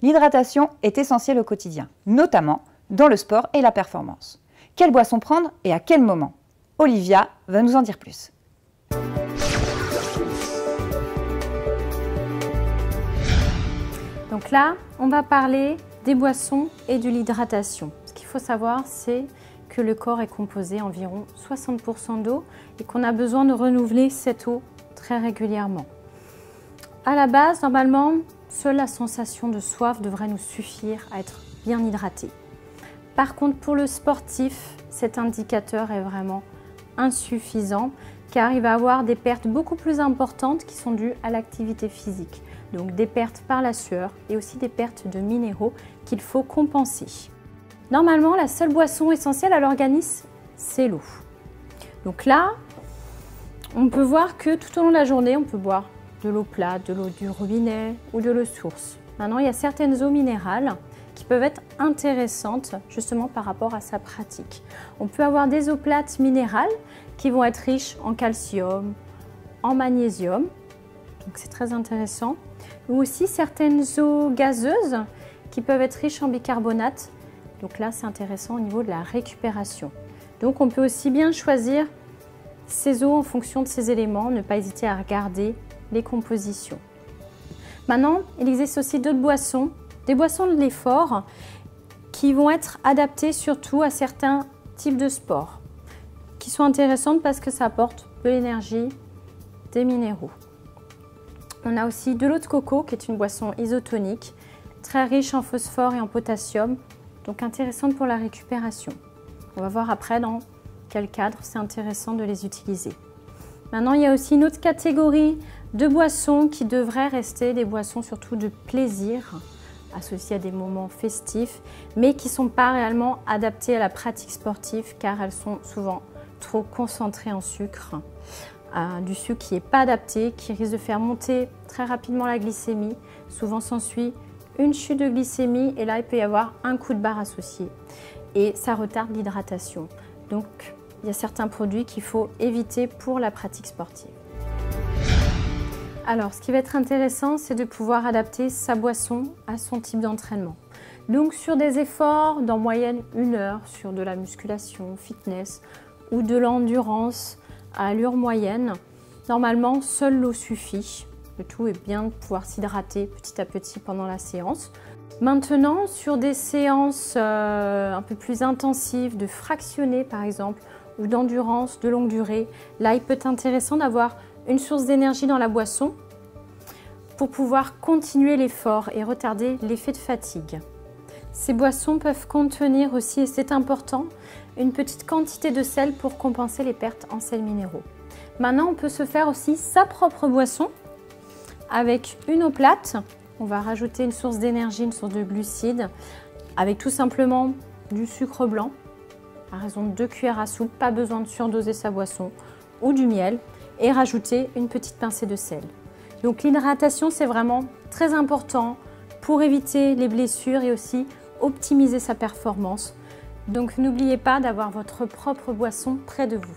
L'hydratation est essentielle au quotidien, notamment dans le sport et la performance. Quelle boisson prendre et à quel moment? Olivia va nous en dire plus. Donc là, on va parler des boissons et de l'hydratation. Ce qu'il faut savoir, c'est que le corps est composé environ 60% d'eau et qu'on a besoin de renouveler cette eau très régulièrement. À la base, normalement, seule la sensation de soif devrait nous suffire à être bien hydraté. Par contre, pour le sportif, cet indicateur est vraiment insuffisant car il va avoir des pertes beaucoup plus importantes qui sont dues à l'activité physique. Donc des pertes par la sueur et aussi des pertes de minéraux qu'il faut compenser. Normalement, la seule boisson essentielle à l'organisme, c'est l'eau. Donc là, on peut voir que tout au long de la journée, on peut boire de l'eau plate, de l'eau du robinet ou de l'eau source. Maintenant, il y a certaines eaux minérales qui peuvent être intéressantes justement par rapport à sa pratique. On peut avoir des eaux plates minérales qui vont être riches en calcium, en magnésium, donc c'est très intéressant. Ou aussi certaines eaux gazeuses qui peuvent être riches en bicarbonate. Donc là, c'est intéressant au niveau de la récupération. Donc on peut aussi bien choisir ces eaux en fonction de ces éléments, ne pas hésiter à regarder les compositions. Maintenant, il existe aussi d'autres boissons, des boissons de l'effort qui vont être adaptées surtout à certains types de sports, qui sont intéressantes parce que ça apporte de l'énergie, des minéraux. On a aussi de l'eau de coco qui est une boisson isotonique, très riche en phosphore et en potassium, donc intéressante pour la récupération. On va voir après dans quel cadre c'est intéressant de les utiliser. Maintenant, il y a aussi une autre catégorie de boissons qui devraient rester des boissons surtout de plaisir, associées à des moments festifs, mais qui ne sont pas réellement adaptées à la pratique sportive car elles sont souvent trop concentrées en sucre. Du sucre qui n'est pas adapté, qui risque de faire monter très rapidement la glycémie. Souvent s'ensuit une chute de glycémie et là il peut y avoir un coup de barre associé et ça retarde l'hydratation. Donc il y a certains produits qu'il faut éviter pour la pratique sportive. Alors ce qui va être intéressant, c'est de pouvoir adapter sa boisson à son type d'entraînement. Donc sur des efforts d'en moyenne 1 heure, sur de la musculation, fitness ou de l'endurance, à allure moyenne, normalement, seule l'eau suffit. Le tout est bien de pouvoir s'hydrater petit à petit pendant la séance. Maintenant, sur des séances un peu plus intensives, de fractionner par exemple, ou d'endurance de longue durée, là, il peut être intéressant d'avoir une source d'énergie dans la boisson pour pouvoir continuer l'effort et retarder l'effet de fatigue. Ces boissons peuvent contenir aussi, et c'est important, une petite quantité de sel pour compenser les pertes en sels minéraux. Maintenant, on peut se faire aussi sa propre boisson avec une eau plate. On va rajouter une source d'énergie, une source de glucides, avec tout simplement du sucre blanc, à raison de 2 cuillères à soupe, pas besoin de surdoser sa boisson, ou du miel, et rajouter une petite pincée de sel. Donc l'hydratation, c'est vraiment très important pour éviter les blessures et aussi optimiser sa performance. Donc n'oubliez pas d'avoir votre propre boisson près de vous.